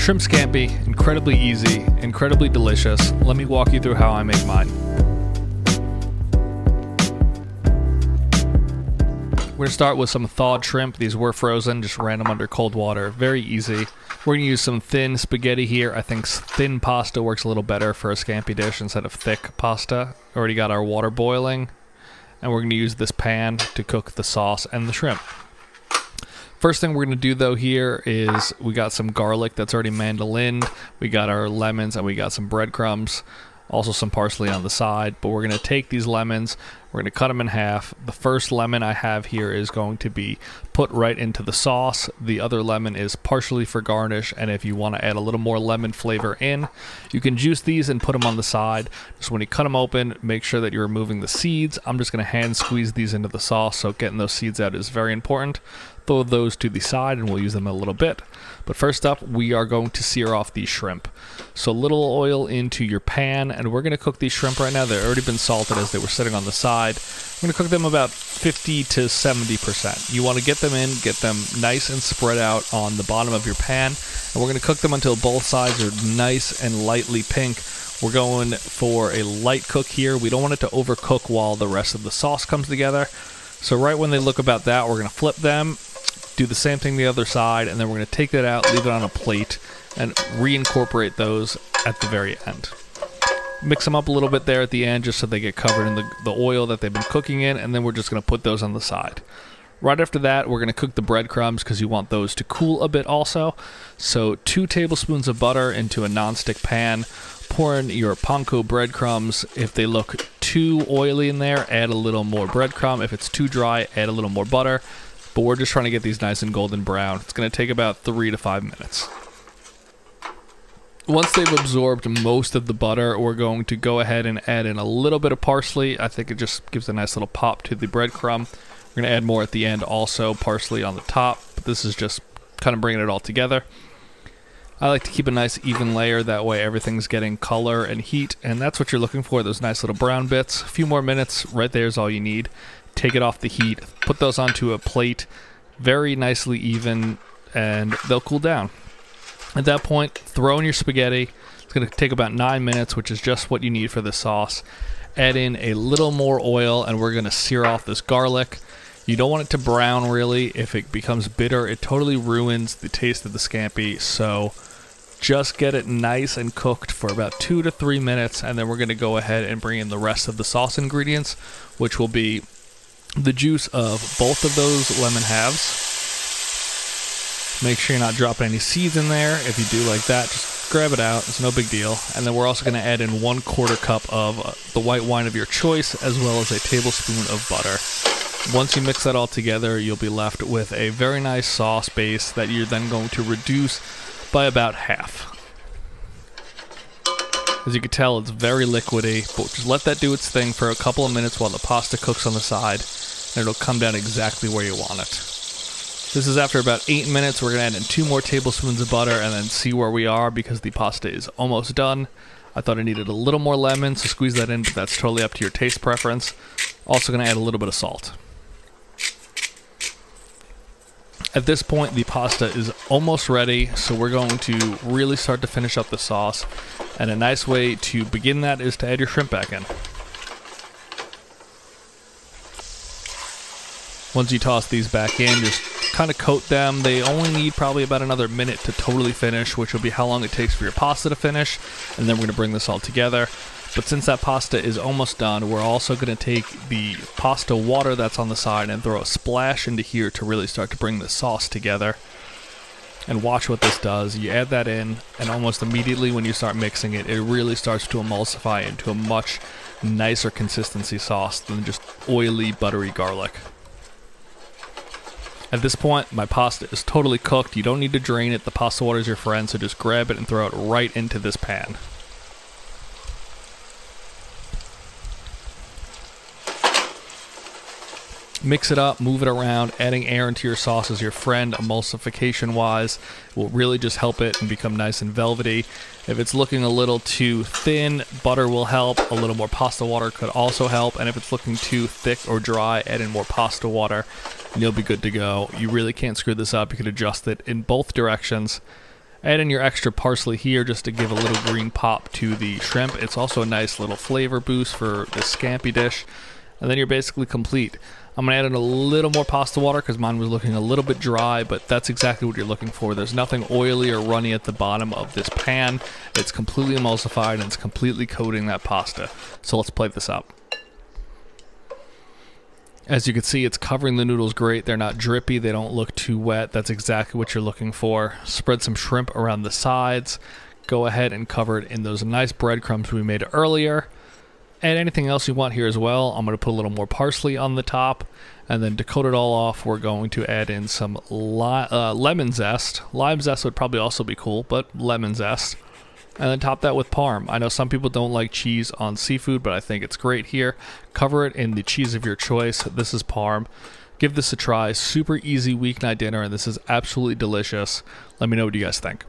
Shrimp scampi, incredibly easy, incredibly delicious. Let me walk you through how I make mine. We're going to start with some thawed shrimp. These were frozen, just ran them under cold water. Very easy. We're going to use some thin spaghetti here. I think thin pasta works a little better for a scampi dish instead of thick pasta. Already got our water boiling. And we're going to use this pan to cook the sauce and the shrimp. First thing we're going to do though here is we got some garlic that's already mandolined. We got our lemons and we got some breadcrumbs. Also some parsley on the side, but we're going to take these lemons, we're going to cut them in half. The first lemon I have here is going to be put right into the sauce. The other lemon is partially for garnish, and if you want to add a little more lemon flavor in, you can juice these and put them on the side. Just when you cut them open, make sure that you're removing the seeds. I'm just going to hand squeeze these into the sauce, so getting those seeds out is very important. Throw those to the side and we'll use them a little bit. But first up, we are going to sear off these shrimp. So a little oil into your pan, and we're going to cook these shrimp right now. They've already been salted as they were sitting on the side. We're going to cook them about 50 to 70%. You want to get them in, get them nice and spread out on the bottom of your pan. And we're going to cook them until both sides are nice and lightly pink. We're going for a light cook here. We don't want it to overcook while the rest of the sauce comes together. So right when they look about that, we're going to flip them. Do the same thing the other side, and then we're going to take that out, leave it on a plate, and reincorporate those at the very end. Mix them up a little bit there at the end just so they get covered in the oil that they've been cooking in, and then we're just going to put those on the side. Right after that, we're going to cook the breadcrumbs because you want those to cool a bit also. So 2 tablespoons of butter into a nonstick pan. Pour in your panko breadcrumbs. If they look too oily in there, add a little more breadcrumb. If it's too dry, add a little more butter. But we're just trying to get these nice and golden brown. It's going to take about 3 to 5 minutes. Once they've absorbed most of the butter, we're going to go ahead and add in a little bit of parsley. I think it just gives a nice little pop to the breadcrumb. We're going to add more at the end also, parsley on the top. But this is just kind of bringing it all together. I like to keep a nice even layer, that way everything's getting color and heat, and that's what you're looking for, those nice little brown bits. A few more minutes, right there is all you need. Take it off the heat, put those onto a plate, very nicely even, and they'll cool down. At that point, throw in your spaghetti. It's going to take about 9 minutes, which is just what you need for the sauce. Add in a little more oil, and we're going to sear off this garlic. You don't want it to brown, really. If it becomes bitter, it totally ruins the taste of the scampi, so just get it nice and cooked for about 2 to 3 minutes, and then we're going to go ahead and bring in the rest of the sauce ingredients, which will be the juice of both of those lemon halves. Make sure you're not dropping any seeds in there. If you do like that, just grab it out. It's no big deal. And then we're also going to add in 1/4 cup of the white wine of your choice, as well as a tablespoon of butter. Once you mix that all together, you'll be left with a very nice sauce base that you're then going to reduce by about half. As you can tell, it's very liquidy, but just let that do its thing for a couple of minutes while the pasta cooks on the side, and it'll come down exactly where you want it. This is after about 8 minutes. We're going to add in 2 more tablespoons of butter and then see where we are because the pasta is almost done. I thought I needed a little more lemon, so squeeze that in, but that's totally up to your taste preference. Also going to add a little bit of salt. At this point, the pasta is almost ready, so we're going to really start to finish up the sauce. And a nice way to begin that is to add your shrimp back in. Once you toss these back in, just kind of coat them. They only need probably about another minute to totally finish, which will be how long it takes for your pasta to finish. And then we're going to bring this all together. But since that pasta is almost done, we're also going to take the pasta water that's on the side and throw a splash into here to really start to bring the sauce together. And watch what this does. You add that in, and almost immediately when you start mixing it, it really starts to emulsify into a much nicer consistency sauce than just oily, buttery garlic. At this point, my pasta is totally cooked. You don't need to drain it. The pasta water is your friend, so just grab it and throw it right into this pan. Mix it up, move it around. Adding air into your sauce is your friend, emulsification wise. Will really just help it and become nice and velvety. If it's looking a little too thin, butter will help. A little more pasta water could also help. And if it's looking too thick or dry, add in more pasta water and you'll be good to go. You really can't screw this up. You can adjust it in both directions. Add in your extra parsley here just to give a little green pop to the shrimp. It's also a nice little flavor boost for this scampi dish. And then you're basically complete. I'm going to add in a little more pasta water because mine was looking a little bit dry, but that's exactly what you're looking for. There's nothing oily or runny at the bottom of this pan. It's completely emulsified and it's completely coating that pasta. So let's plate this up. As you can see, it's covering the noodles great. They're not drippy. They don't look too wet. That's exactly what you're looking for. Spread some shrimp around the sides. Go ahead and cover it in those nice breadcrumbs we made earlier. Add anything else you want here as well. I'm going to put a little more parsley on the top. And then to coat it all off, we're going to add in some lemon zest. Lime zest would probably also be cool, but lemon zest. And then top that with parm. I know some people don't like cheese on seafood, but I think it's great here. Cover it in the cheese of your choice. This is parm. Give this a try. Super easy weeknight dinner, and this is absolutely delicious. Let me know what you guys think.